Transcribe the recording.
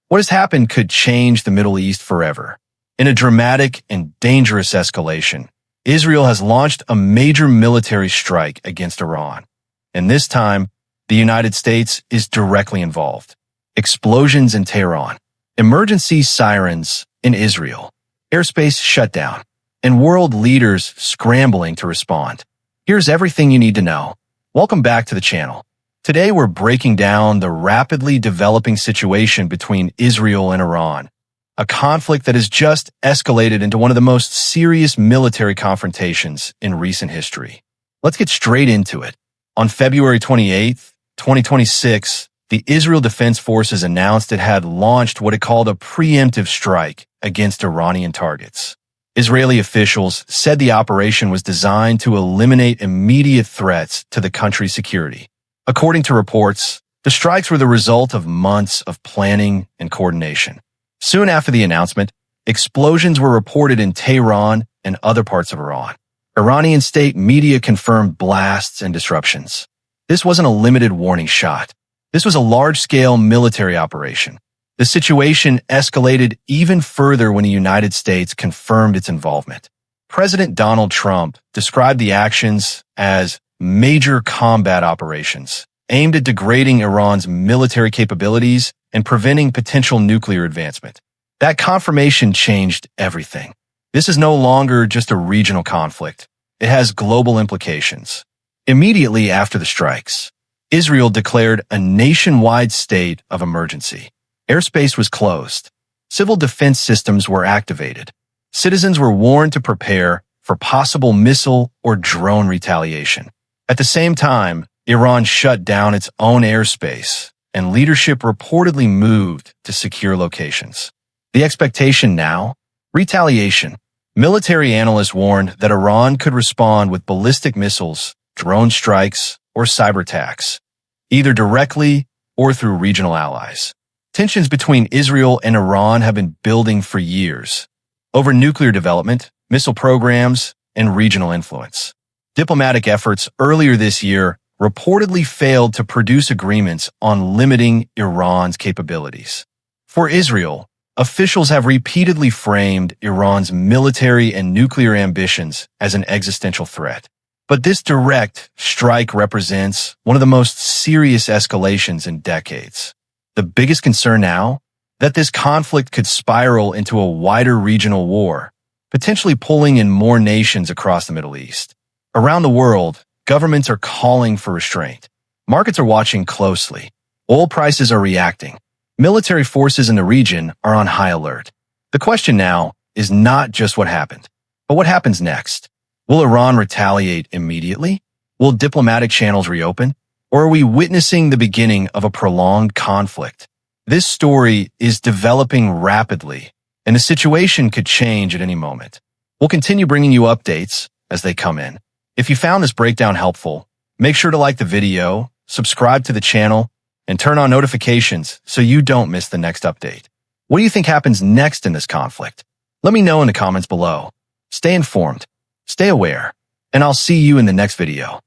What has happened could change the Middle East forever. In a dramatic and dangerous escalation, Israel has launched a major military strike against Iran. And this time, the United States is directly involved. Explosions in Tehran, emergency sirens in Israel, airspace shutdown, and world leaders scrambling to respond. Here's everything you need to know. Welcome back to the channel. Today we're breaking down the rapidly developing situation between Israel and Iran, a conflict that has just escalated into one of the most serious military confrontations in recent history. Let's get straight into it. On February 28, 2026, the Israel Defense Forces announced it had launched what it called a preemptive strike against Iranian targets. Israeli officials said the operation was designed to eliminate immediate threats to the country's security. According to reports, the strikes were the result of months of planning and coordination. Soon after the announcement, explosions were reported in Tehran and other parts of Iran. Iranian state media confirmed blasts and disruptions. This wasn't a limited warning shot. This was a large-scale military operation. The situation escalated even further when the United States confirmed its involvement. President Donald Trump described the actions as major combat operations aimed at degrading Iran's military capabilities and preventing potential nuclear advancement. That confirmation changed everything. This is no longer just a regional conflict. It has global implications. Immediately after the strikes, Israel declared a nationwide state of emergency. Airspace was closed. Civil defense systems were activated. Citizens were warned to prepare for possible missile or drone retaliation. At the same time, Iran shut down its own airspace, and leadership reportedly moved to secure locations. The expectation now? Retaliation. Military analysts warned that Iran could respond with ballistic missiles, drone strikes, or cyber attacks, either directly or through regional allies. Tensions between Israel and Iran have been building for years over nuclear development, missile programs, and regional influence. Diplomatic efforts earlier this year reportedly failed to produce agreements on limiting Iran's capabilities. For Israel, officials have repeatedly framed Iran's military and nuclear ambitions as an existential threat. But this direct strike represents one of the most serious escalations in decades. The biggest concern now? That this conflict could spiral into a wider regional war, potentially pulling in more nations across the Middle East. Around the world, governments are calling for restraint. Markets are watching closely. Oil prices are reacting. Military forces in the region are on high alert. The question now is not just what happened, but what happens next. Will Iran retaliate immediately? Will diplomatic channels reopen? Or are we witnessing the beginning of a prolonged conflict? This story is developing rapidly, and the situation could change at any moment. We'll continue bringing you updates as they come in. If you found this breakdown helpful, make sure to like the video, subscribe to the channel, and turn on notifications so you don't miss the next update. What do you think happens next in this conflict? Let me know in the comments below. Stay informed, stay aware, and I'll see you in the next video.